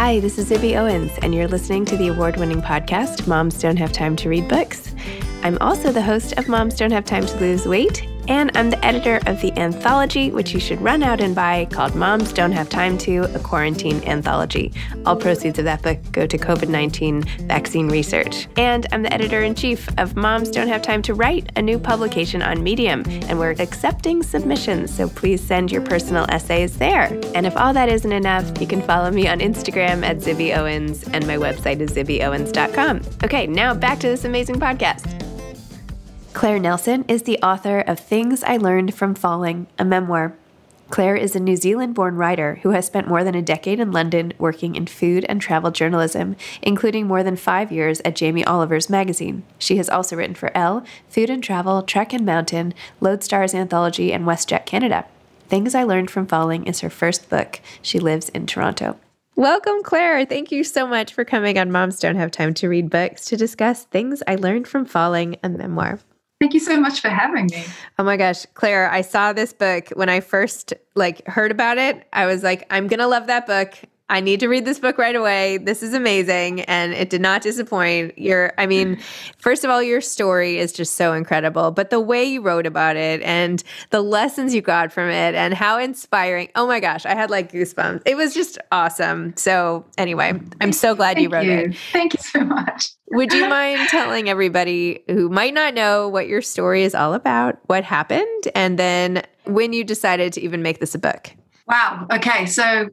Hi, this is Zibby Owens, and you're listening to the award-winning podcast, Moms Don't Have Time to Read Books. I'm also the host of Moms Don't Have Time to Lose Weight, and I'm the editor of the anthology, which you should run out and buy, called Moms Don't Have Time to, a Quarantine Anthology. All proceeds of that book go to COVID-19 vaccine research. And I'm the editor-in-chief of Moms Don't Have Time to Write, a new publication on Medium, and we're accepting submissions, so please send your personal essays there. And if all that isn't enough, you can follow me on Instagram at Zibby Owens, and my website is zibbyowens.com. Okay, now back to this amazing podcast. Claire Nelson is the author of Things I Learned from Falling, a memoir. Claire is a New Zealand-born writer who has spent more than a decade in London working in food and travel journalism, including more than 5 years at Jamie Oliver's magazine. She has also written for Elle, Food and Travel, Trek and Mountain, Lodestar's Anthology, and WestJet Canada. Things I Learned from Falling is her first book. She lives in Toronto. Welcome, Claire. Thank you so much for coming on Moms Don't Have Time to Read Books to discuss Things I Learned from Falling, a memoir. Thank you so much for having me. Oh my gosh, Claire, I saw this book when I first heard about it. I was like, I'm going to love that book. I need to read this book right away. This is amazing. And it did not disappoint. First of all, your story is just so incredible, but the way you wrote about it and the lessons you got from it and how inspiring. Oh my gosh, I had goosebumps. It was just awesome. So anyway, I'm so glad you wrote it. Thank you so much. Would you mind telling everybody who might not know what your story is all about, what happened, and then when you decided to even make this a book? Wow. Okay. So,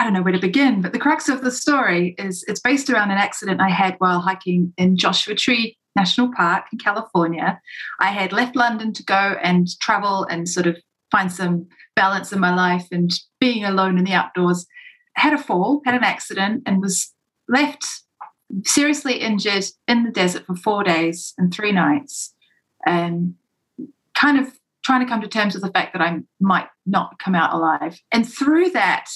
I don't know where to begin, but the crux of the story is it's based around an accident I had while hiking in Joshua Tree National Park in California. I had left London to go and travel and sort of find some balance in my life and being alone in the outdoors. I had a fall, had an accident, and was left seriously injured in the desert for 4 days and 3 nights, and kind of trying to come to terms with the fact that I might not come out alive. And through that,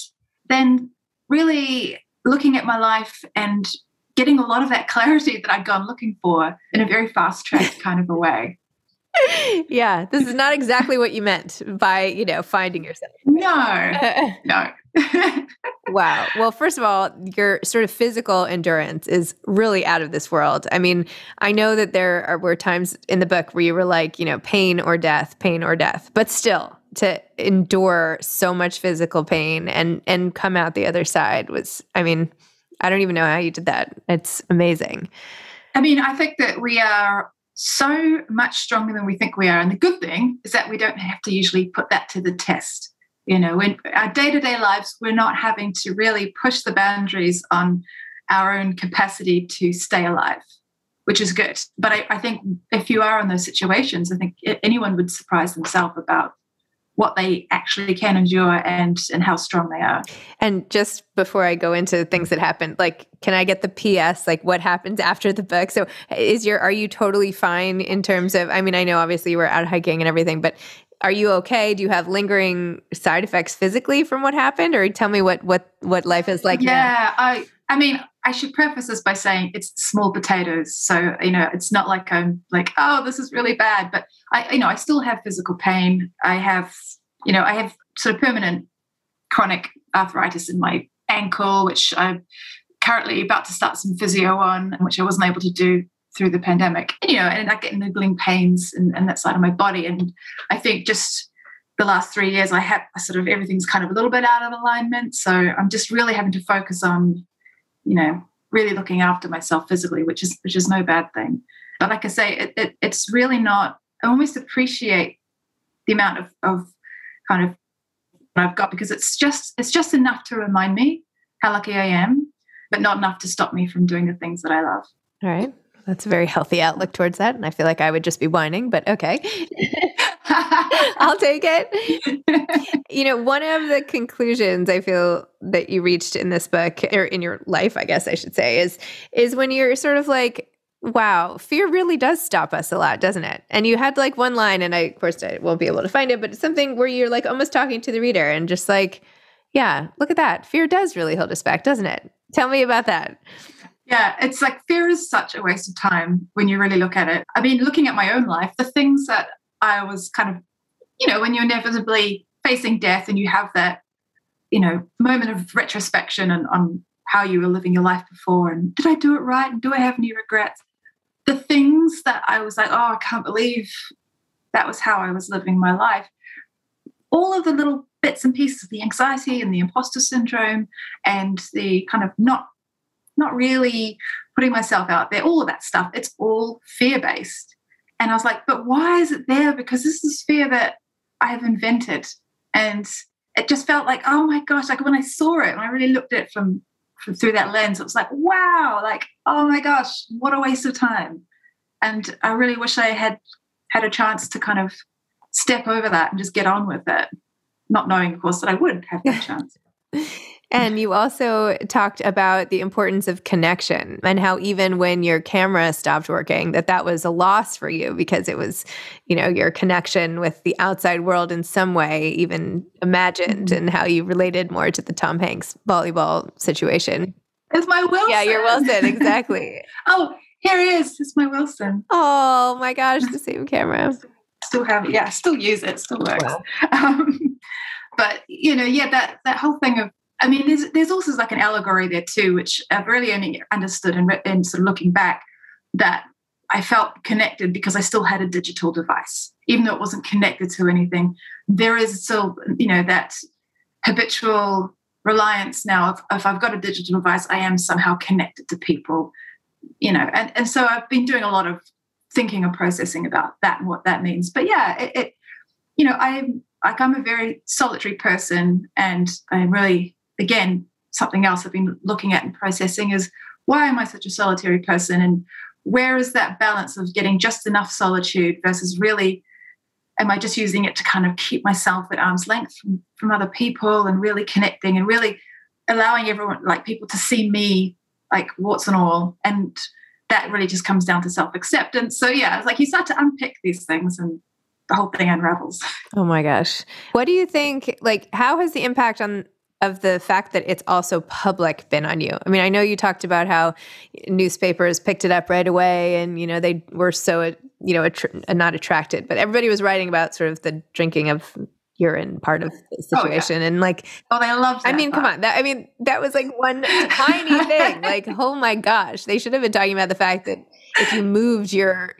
then really looking at my life and getting a lot of that clarity that I'd gone looking for in a very fast-tracked kind of a way. Yeah, this is not exactly what you meant by, finding yourself. No. Wow. Well, first of all, your sort of physical endurance is really out of this world. I mean, I know that were times in the book where you were like, pain or death, but still to endure so much physical pain and come out the other side was, I don't even know how you did that. It's amazing. I think that we are so much stronger than we think we are. And the good thing is that we don't have to usually put that to the test. In our day-to-day lives, we're not having to really push the boundaries on our own capacity to stay alive, which is good. But I think if you are in those situations, I think anyone would surprise themselves about what they actually can endure and how strong they are. And just before I go into things that happened, can I get the PS, what happens after the book? So are you totally fine in terms of, I know obviously you were out hiking and everything, but are you okay? Do you have lingering side effects physically from what happened? Or tell me what life is like now. Yeah, I should preface this by saying it's small potatoes. So, it's not like I'm like, oh, this is really bad. But I still have physical pain. I have sort of permanent chronic arthritis in my ankle, which I'm currently about to start some physio on, which I wasn't able to do through the pandemic. And I get niggling pains in that side of my body. And I think just the last 3 years, I have sort of everything's kind of a little bit out of alignment. So I'm just really having to focus on really looking after myself physically, which is no bad thing. But like I say, it's really not. I almost appreciate the amount of kind of what I've got, because it's just enough to remind me how lucky I am, but not enough to stop me from doing the things that I love. All right. That's a very healthy outlook towards that. And I feel like I would just be whining, but okay. I'll take it. One of the conclusions I feel that you reached in this book, or in your life, I guess I should say, is when you're sort of like, wow, fear really does stop us a lot, doesn't it? And you had one line, and of course I won't be able to find it, but it's something where you're almost talking to the reader and just yeah, look at that. Fear does really hold us back, doesn't it? Tell me about that. Yeah, it's fear is such a waste of time when you really look at it. Looking at my own life, the things that I was kind of, when you're inevitably facing death and you have that, moment of retrospection and on how you were living your life before, and did I do it right, and do I have any regrets? The things that I was like, oh, I can't believe that was how I was living my life. All of the little bits and pieces, the anxiety and the imposter syndrome and the kind of not really putting myself out there, all of that stuff, it's all fear-based. And I was like, but why is it there? Because this is fear that I have invented. And it just felt like, oh my gosh, like when I saw it, and I really looked at it from through that lens, it was like, wow, like, oh my gosh, what a waste of time. And I really wish I had a chance to kind of step over that and just get on with it, not knowing, of course, that I would have that chance. And you also talked about the importance of connection and how even when your camera stopped working, that was a loss for you because it was, your connection with the outside world in some way, even imagined, and how you related more to the Tom Hanks volleyball situation. It's my Wilson. Yeah, you're Wilson, exactly. Oh, here he is. It's my Wilson. Oh my gosh, the same camera. Still have it. Yeah, still use it. Still works. Wow. But that whole thing of, I mean, there's also like an allegory there too, which I've really only understood in sort of looking back, that I felt connected because I still had a digital device, even though it wasn't connected to anything. There is still, that habitual reliance now. If I've got a digital device, I am somehow connected to people, and so I've been doing a lot of thinking and processing about that and what that means. But yeah, I'm a very solitary person, and I'm really, again, something else I've been looking at and processing is, why am I such a solitary person? And where is that balance of getting just enough solitude versus really, am I just using it to kind of keep myself at arm's length from other people, and really connecting and really allowing everyone, like people, to see me like warts and all. And that really just comes down to self-acceptance. So yeah, it's like you start to unpick these things and the whole thing unravels. Oh my gosh. What do you think, like, how has the impact of the fact that it's also public been on you? I mean, I know you talked about how newspapers picked it up right away and, they were so, not attracted, but everybody was writing about sort of the drinking of urine part of the situation. And like, they loved that. I mean, come on. That was like one tiny thing. Like, oh my gosh, they should have been talking about the fact that if you moved your,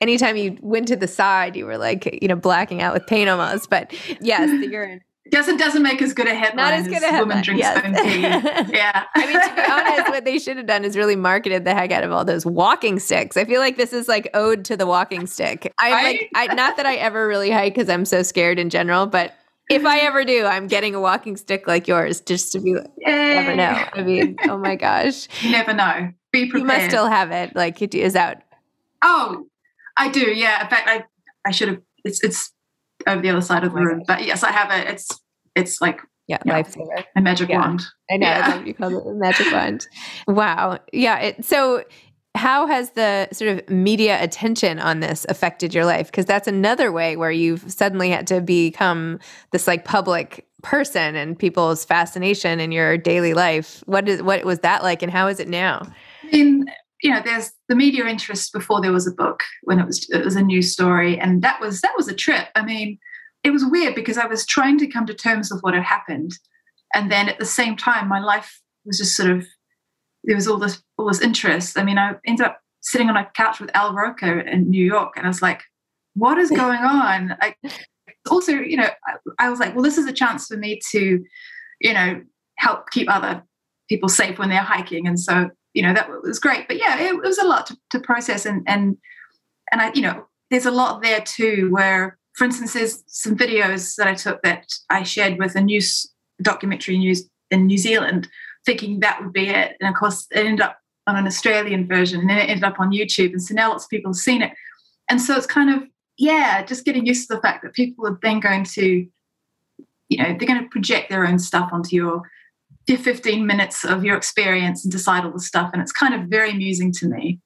anytime you went to the side, you were like, blacking out with pain almost. But yes, the urine. Doesn't make as good a headline. Not as good a headline. Woman drinks own pee. Yeah. I mean, to be honest, what they should have done is really marketed the heck out of all those walking sticks. I feel like this is like ode to the walking stick. Not that I ever really hike because I'm so scared in general, but if I ever do, I'm getting a walking stick like yours just to be like, you never know. I mean, oh my gosh. You never know. Be prepared. You must still have it. Like, it is out. Oh, I do. Yeah. In fact, I should have, it's over the other side of the room. But yes, I have it. It's like lifesaver. A magic wand. I know. I love you call it a magic wand. Wow. Yeah. So how has the sort of media attention on this affected your life? Because that's another way where you've suddenly had to become this like public person and people's fascination in your daily life. What was that like, and how is it now? I mean, there's the media interest before there was a book, when it was a news story, and that was a trip. I mean, it was weird because I was trying to come to terms with what had happened, and then at the same time, my life was just sort of, there was all this interest. I mean, I ended up sitting on a couch with Al Roker in New York, and I was like, "What is going on?" Also, I was like, "Well, this is a chance for me to, help keep other people safe when they're hiking," and so. That was great. But yeah, it was a lot to process. And I, there's a lot there too, where, for instance, there's some videos that I took that I shared with a documentary news in New Zealand, thinking that would be it. And of course, it ended up on an Australian version, and then it ended up on YouTube. And so now lots of people have seen it. And so it's kind of, just getting used to the fact that people are then going to, they're going to project their own stuff onto your 15 minutes of your experience and decide all the stuff. And it's kind of very amusing to me.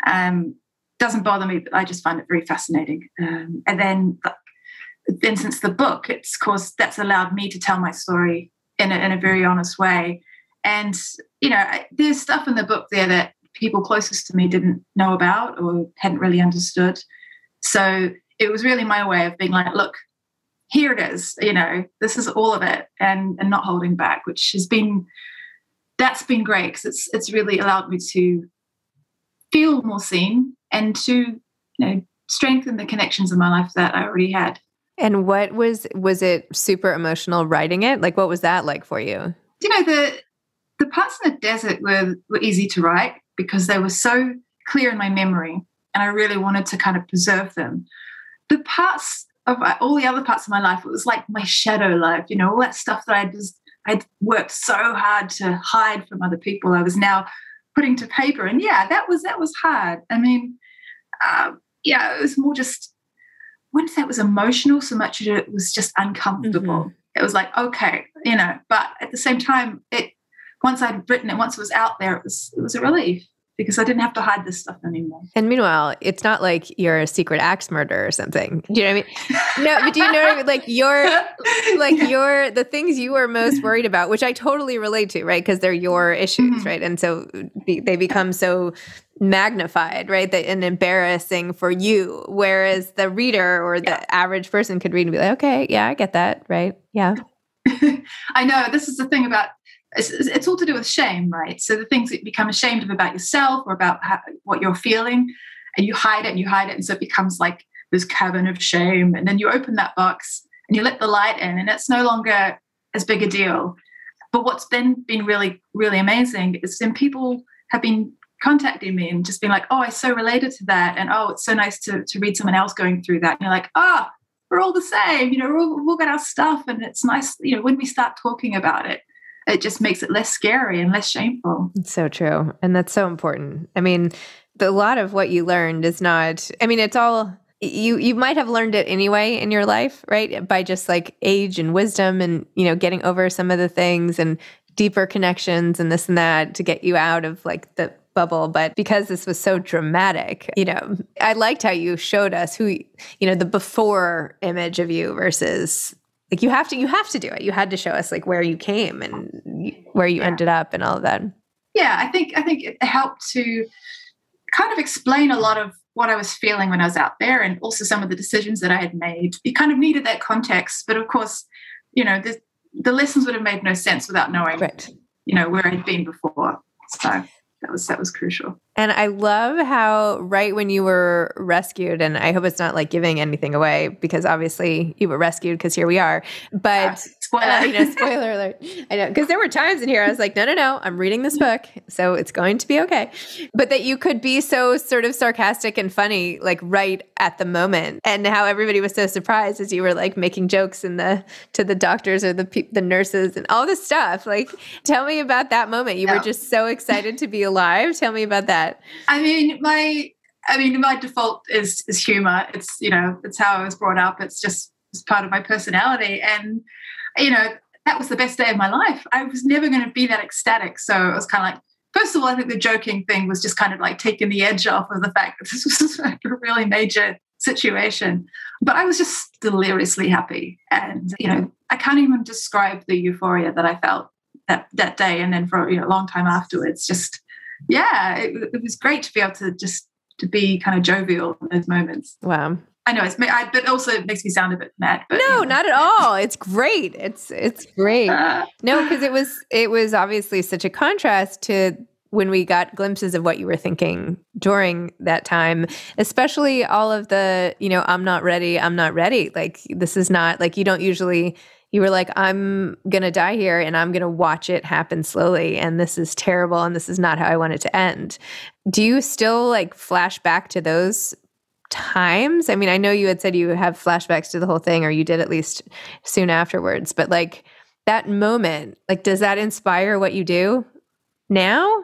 Doesn't bother me, but I just find it very fascinating. And then since the book, it's, of course, that's allowed me to tell my story in a very honest way. And, there's stuff in the book there that people closest to me didn't know about or hadn't really understood. So it was really my way of being like, look, here it is, this is all of it, and not holding back, which has been that's been great because it's really allowed me to feel more seen and to, strengthen the connections in my life that I already had. And what was it super emotional writing it? Like, what was that like for you? The parts in the desert were easy to write because they were so clear in my memory and I really wanted to kind of preserve them. The parts of all the other parts of my life, it was like my shadow life, all that stuff that I'd worked so hard to hide from other people. I was now putting to paper. And that was hard. I mean, it was more just, I wouldn't say it was emotional so much as it was just uncomfortable. Mm-hmm. It was like, okay, but at the same time, once I'd written it, once it was out there, it was a relief because I didn't have to hide this stuff anymore. And meanwhile, it's not like you're a secret axe murderer or something. Do you know what I mean? No, but do you know what I mean? Like the things you were most worried about, which I totally relate to, right? Because they're your issues, mm-hmm. right? And so they become so magnified, right? And embarrassing for you. Whereas the reader or the average person could read and be like, okay, yeah, I get that, right? Yeah. I know. This is the thing about it's all to do with shame, right? So the things that you become ashamed of about yourself or about what you're feeling, and you hide it, and so it becomes like this cavern of shame. And then you open that box and you let the light in, and it's no longer as big a deal. But what's then been really, really amazing is then people have been contacting me and just being like, oh, I so related to that. And oh, it's so nice to read someone else going through that. And you're like, we're all the same, we've all got our stuff. And it's nice, when we start talking about it, it just makes it less scary and less shameful. It's so true. And that's so important. I mean, a lot of what you learned is not, I mean, it's all, you might have learned it anyway in your life, right? By just like age and wisdom and, getting over some of the things and deeper connections and this and that to get you out of like the bubble. But because this was so dramatic, I liked how you showed us who, the before image of you versus like you have to do it. You had to show us like where you came and where you ended up and all of that. Yeah, I think it helped to kind of explain a lot of what I was feeling when I was out there and also some of the decisions that I had made. You kind of needed that context. But of course, the lessons would have made no sense without knowing, right. Where I'd been before. So that was crucial. And I love how right when you were rescued, and I hope it's not like giving anything away because obviously you were rescued because here we are. But spoiler alert. I know, because there were times in here I was like, no, I'm reading this book, so it's going to be okay. But that you could be so sort of sarcastic and funny, like right at the moment, and how everybody was so surprised as you were like making jokes to the doctors or the nurses and all this stuff. Like, tell me about that moment. You were just so excited to be alive. Tell me about that. I mean, my default is humor. It's it's how I was brought up. It's part of my personality, and that was the best day of my life. I was never going to be that ecstatic. So it was kind of like, first of all, I think the joking thing was just kind of like taking the edge off of the fact that this was like a really major situation. But I was just deliriously happy, and I can't even describe the euphoria that I felt that day, and then for a long time afterwards. Just it was great to be able to be kind of jovial in those moments. Wow. I know but also it makes me sound a bit mad. But, no, not at all. It's great. It's great. No, because it was obviously such a contrast to when we got glimpses of what you were thinking during that time, especially all of the, I'm not ready. Like, this is not like, you were like, I'm going to die here and I'm going to watch it happen slowly. And this is terrible. And this is not how I want it to end. Do you still like flash back to those times? I mean, I know you had said you have flashbacks to the whole thing, or you did at least soon afterwards, but like that moment, like, does that inspire what you do now?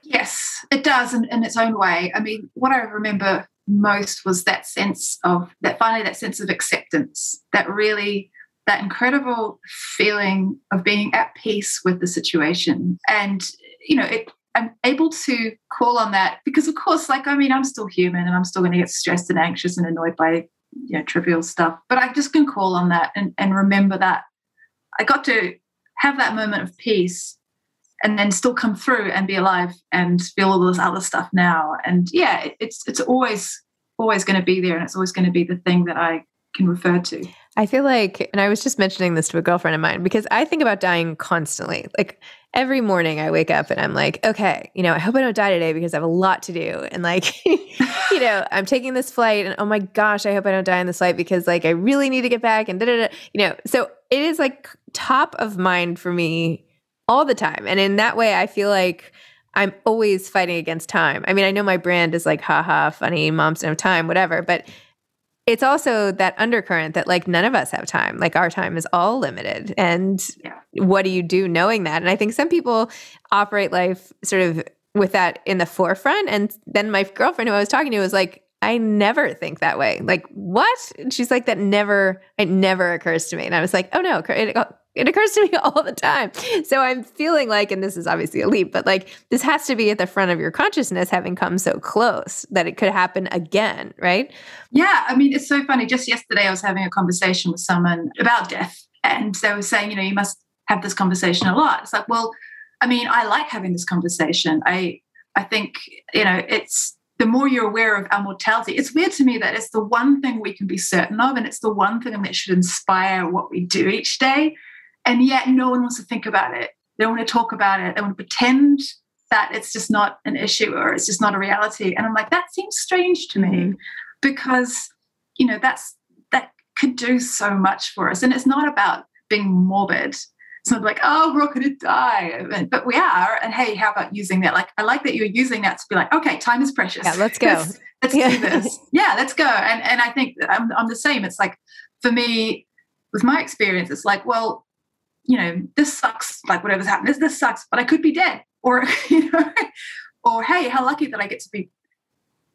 Yes, it does in its own way. I mean, what I remember most was that sense of acceptance, that incredible feeling of being at peace with the situation. And, I'm able to call on that because, of course, I'm still human and I'm still going to get stressed and anxious and annoyed by, trivial stuff. But I just can call on that and remember that I got to have that moment of peace and then still come through and be alive and feel all this other stuff now. And it's always going to be there, and it's always going to be the thing that I can refer to. I feel like, and I was just mentioning this to a girlfriend of mine, because I think about dying constantly. Like every morning I wake up and I'm like, okay, I hope I don't die today because I have a lot to do. And like, I'm taking this flight and oh my gosh, I hope I don't die on this flight because like I really need to get back and so it is like top of mind for me all the time. And in that way, I feel like I'm always fighting against time. I mean, I know my brand is like, haha, funny, moms don't have time, whatever, but it's also that undercurrent that like none of us have time. Like our time is all limited. And what do you do knowing that? And I think some people operate life sort of with that in the forefront. And then my girlfriend who I was talking to was like, I never think that way. Like, what? And she's like, it never occurs to me. And I was like, oh no, it occurs to me all the time. So I'm feeling like, and this is obviously a leap, but like this has to be at the front of your consciousness, having come so close that it could happen again, right? Yeah. I mean, it's so funny. Just yesterday, I was having a conversation with someone about death. And they were saying, you must have this conversation a lot. It's like, well, I mean, I like having this conversation. I think, it's the more you're aware of our mortality, it's weird to me that it's the one thing we can be certain of. And it's the one thing that should inspire what we do each day. And yet no one wants to think about it. They don't want to talk about it. They want to pretend that it's just not an issue or it's just not a reality. And I'm like, that seems strange to me because, that could do so much for us. And it's not about being morbid. It's not like, oh, we're all going to die. But we are. And hey, how about using that? Like, I like that you're using that to be like, okay, time is precious. Yeah, let's go. Let's do this. Yeah, let's go. And I think that I'm the same. It's like, for me, with my experience, it's like, well, this sucks, like whatever's happened, this sucks, but I could be dead. Or, or hey, how lucky that I get to be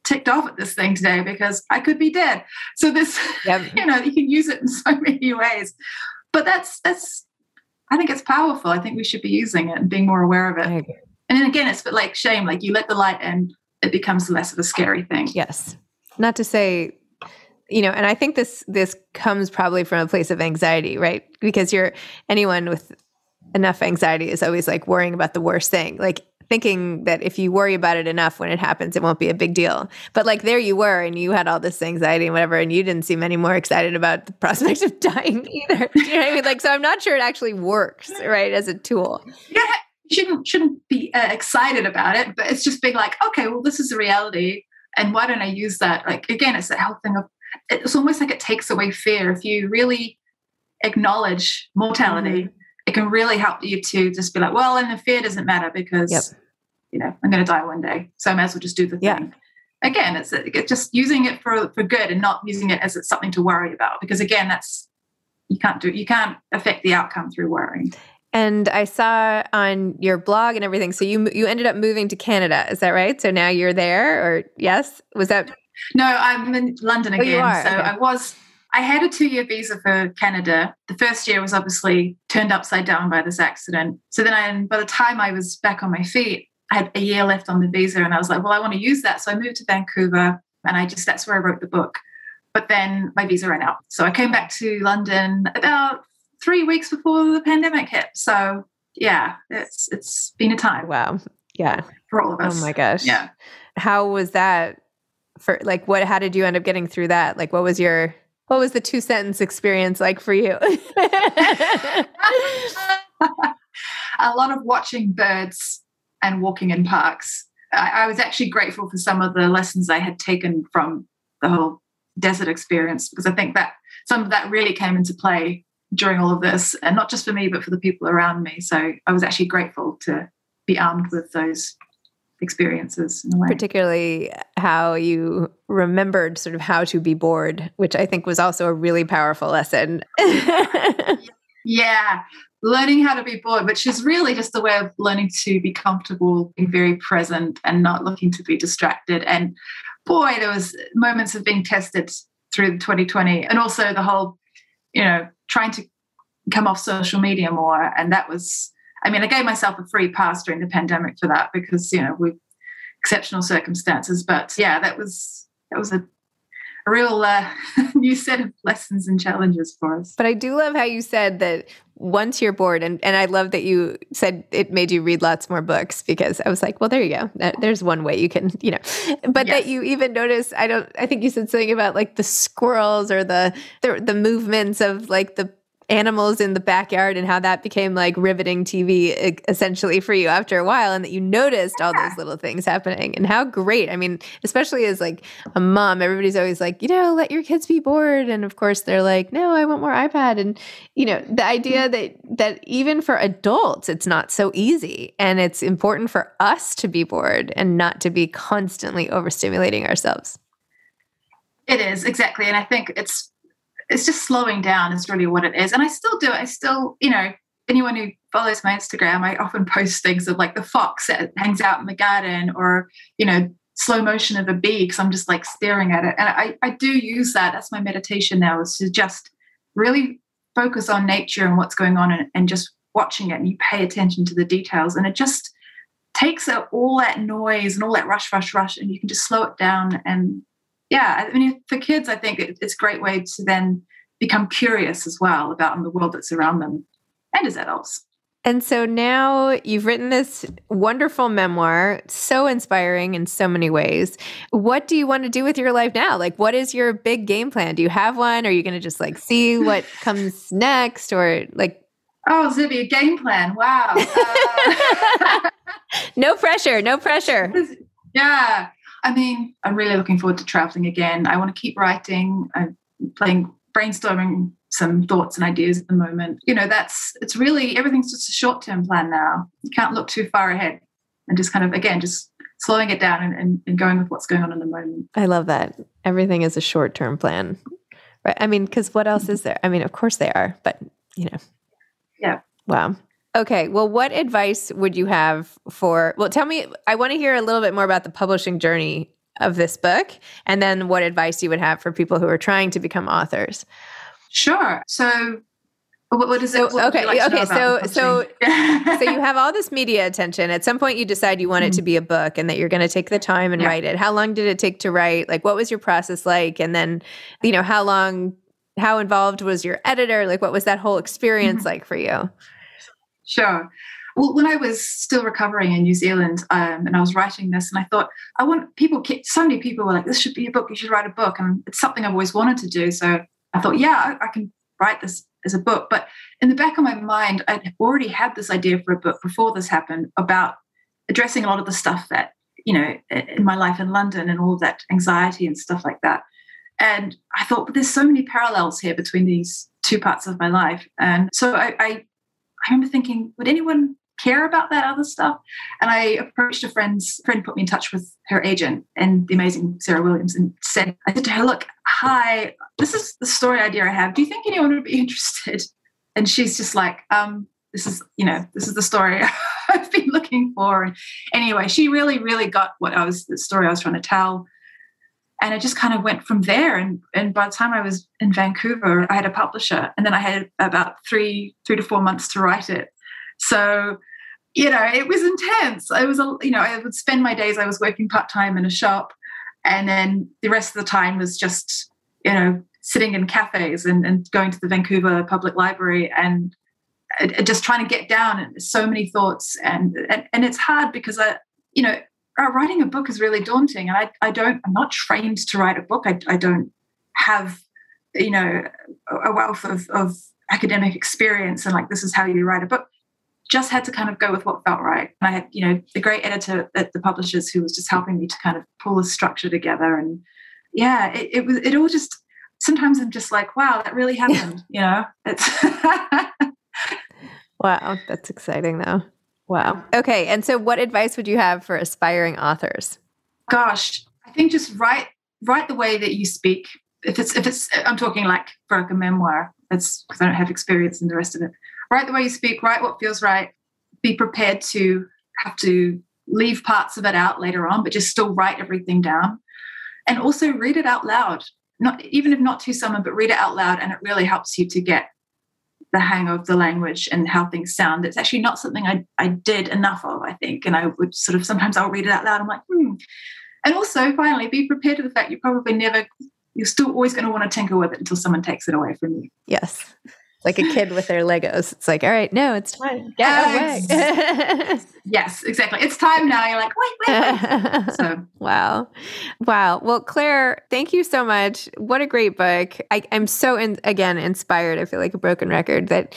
ticked off at this thing today because I could be dead. So this, you can use it in so many ways. But that's I think it's powerful. I think we should be using it and being more aware of it. And then again, it's a bit like shame, like you let the light in, it becomes less of a scary thing. Yes. Not to say, and I think this comes probably from a place of anxiety, right? Because anyone with enough anxiety is always like worrying about the worst thing, like thinking that if you worry about it enough when it happens, it won't be a big deal. But like there you were and you had all this anxiety and whatever, and you didn't seem any more excited about the prospect of dying either. Do you know what I mean? Like, so I'm not sure it actually works, right, as a tool. Yeah, you shouldn't be excited about it, but it's just being like, okay, well, this is a reality. And why don't I use that? Like, again, it's the whole thing of, it's almost like it takes away fear. If you really acknowledge mortality, it can really help you to just be like, well, and the fear doesn't matter because, I'm going to die one day. So I may as well just do the thing. Yeah. Again, it's just using it for good and not using it as it's something to worry about. Because again, you can't affect the outcome through worrying. And I saw on your blog and everything, so you ended up moving to Canada. Is that right? So now you're there, or yes? Was that? No, I'm in London again. Oh, you are? So okay. I had a 2-year visa for Canada. The first year was obviously turned upside down by this accident. So then by the time I was back on my feet, I had a year left on the visa and I was like, well, I want to use that. So I moved to Vancouver and that's where I wrote the book. But then my visa ran out. So I came back to London about 3 weeks before the pandemic hit. So yeah, it's been a time. Wow. Yeah. For all of us. Oh my gosh. Yeah. How was that for how did you end up getting through that? Like, what was the 2-sentence experience like for you? A lot of watching birds and walking in parks. I was actually grateful for some of the lessons I had taken from the whole desert experience, because I think that some of that really came into play during all of this, and not just for me, but for the people around me. So I was actually grateful to be armed with those experiences in a way. Particularly how you remembered sort of how to be bored, which I think was also a really powerful lesson. Yeah. Learning how to be bored, which is really just a way of learning to be comfortable, being very present and not looking to be distracted. And boy, there was moments of being tested through 2020, and also the whole, trying to come off social media more. And that was, I gave myself a free pass during the pandemic for that because, with exceptional circumstances. But yeah, that was real new set of lessons and challenges for us. But I do love how you said that once you're bored, and I love that you said it made you read lots more books, because I was like, well, there you go. There's one way you can, but yes. That you even notice, I think you said something about like the squirrels or the movements of like the animals in the backyard, and how that became like riveting TV essentially for you after a while, and that you noticed all those little things happening. And how great. I mean, especially as like a mom, everybody's always like, let your kids be bored. And of course they're like, no, I want more iPad. And, the idea that even for adults, it's not so easy. And it's important for us to be bored and not to be constantly overstimulating ourselves. It is, exactly. And I think it's just slowing down is really what it is. And I still do it. I still, anyone who follows my Instagram, I often post things of like the fox that hangs out in the garden, or, slow motion of a bee, because I'm just like staring at it. And I do use that. That's my meditation now, is to just really focus on nature and what's going on, and just watching it, and you pay attention to the details. And it just takes out all that noise and all that rush, and you can just slow it down. And yeah, I mean, for kids, I think it's a great way to then become curious as well about the world that's around them, and as adults. And so now you've written this wonderful memoir, so inspiring in so many ways. What do you want to do with your life now? Like, what is your big game plan? Do you have one? Are you going to just like see what comes next, or like? Oh, Zibby, a game plan. Wow. No pressure. Yeah. I mean, I'm really looking forward to traveling again. I want to keep writing. I'm brainstorming some thoughts and ideas at the moment. It's really, everything's just a short-term plan now. You can't look too far ahead, and just kind of, again, just slowing it down and going with what's going on in the moment. I love that. Everything is a short-term plan, right? I mean, because what else is there? I mean, of course they are, but Yeah. Wow. Okay. Well, what advice would you have tell me, I want to hear a little bit more about the publishing journey of this book, and then what advice you would have for people who are trying to become authors. Sure. So what is it? So you have all this media attention. At some point you decide you want it to be a book, and that you're going to take the time and write it. How long did it take to write? Like, what was your process like? And then, how involved was your editor? Like, what was that whole experience like for you? Sure. Well, when I was still recovering in New Zealand, and I was writing this, and I thought, so many people were like, this should be a book, you should write a book. And it's something I've always wanted to do. So I thought, I can write this as a book. But in the back of my mind, I'd already had this idea for a book before this happened, about addressing a lot of the stuff that, in my life in London, and all of that anxiety and stuff like that. And I thought, but there's so many parallels here between these two parts of my life. And so I remember thinking, would anyone care about that other stuff? And I approached a friend put me in touch with her agent, and the amazing Sarah Williams, and I said to her, look, hi, this is the story idea I have. Do you think anyone would be interested? And she's just like, this is the story I've been looking for. And anyway, she really, really got the story I was trying to tell. And it just kind of went from there. And by the time I was in Vancouver, I had a publisher, and then I had about 3 to 4 months to write it. So, it was intense. I would spend my days, I was working part-time in a shop, and then the rest of the time was just, sitting in cafes and going to the Vancouver Public Library, and just trying to get down, and so many thoughts. And it's hard because writing a book is really daunting, and I'm not trained to write a book. I don't have, a wealth of academic experience, and like, this is how you write a book. Just had to kind of go with what felt right. And I had, the great editor at the publishers who was just helping me to kind of pull the structure together. And it all just, sometimes I'm just like, wow, that really happened. It's Wow. That's exciting though. Wow. Okay. And so what advice would you have for aspiring authors? Gosh, I think just write the way that you speak. If it's, I'm talking like for like a memoir, that's because I don't have experience in the rest of it. Write the way you speak, write what feels right. Be prepared to have to leave parts of it out later on, but just still write everything down. And also read it out loud. Even if not to someone, but read it out loud. And it really helps you to get the hang of the language and how things sound. It's actually not something I did enough of, I think. And I would sometimes I'll read it out loud. I'm like, And also, finally, be prepared to the fact you're probably never you're still always going to want to tinker with it until someone takes it away from you. Yes. Like a kid with their Legos. It's like, all right, no, it's time. Get away. Yes, exactly. It's time now. You're like, wait. So. Wow. Well, Claire, thank you so much. What a great book. I'm so, again, inspired. I feel like a broken record that,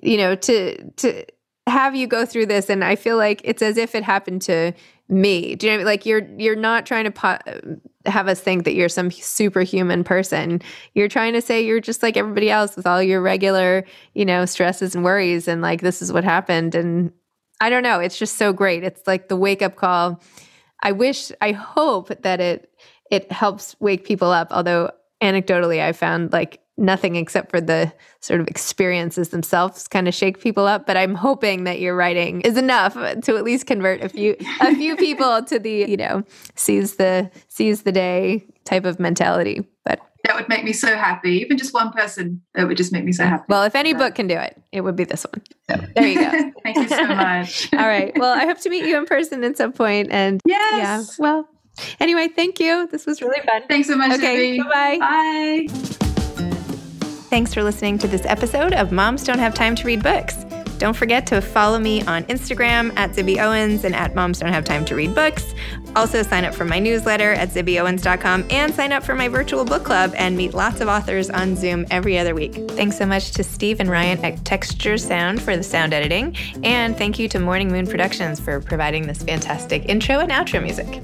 to have you go through this. And I feel like it's as if it happened to me. Do you know what I mean? Like you're not trying to have us think that you're some superhuman person. You're trying to say you're just like everybody else with all your regular, stresses and worries. And like, this is what happened. And I don't know. It's just so great. It's like the wake up call. I hope that it helps wake people up. Although anecdotally, I found like nothing except for the sort of experiences themselves kind of shake people up. But I'm hoping that your writing is enough to at least convert a few people to the, seize the day type of mentality. But that would make me so happy. Even just one person, that would just make me so happy. Well, if any book can do it, it would be this one. So there you go. Thank you so much. All right. Well, I hope to meet you in person at some point. And yes. Yeah, well, anyway, thank you. This was really fun. Thanks so much, Okay, Zibby. Bye-bye. Bye. Thanks for listening to this episode of Moms Don't Have Time to Read Books. Don't forget to follow me on Instagram at Zibby Owens and at Moms Don't Have Time to Read Books. Also sign up for my newsletter at zibbyowens.com and sign up for my virtual book club and meet lots of authors on Zoom every other week. Thanks so much to Steve and Ryan at Texture Sound for the sound editing. And thank you to Morning Moon Productions for providing this fantastic intro and outro music.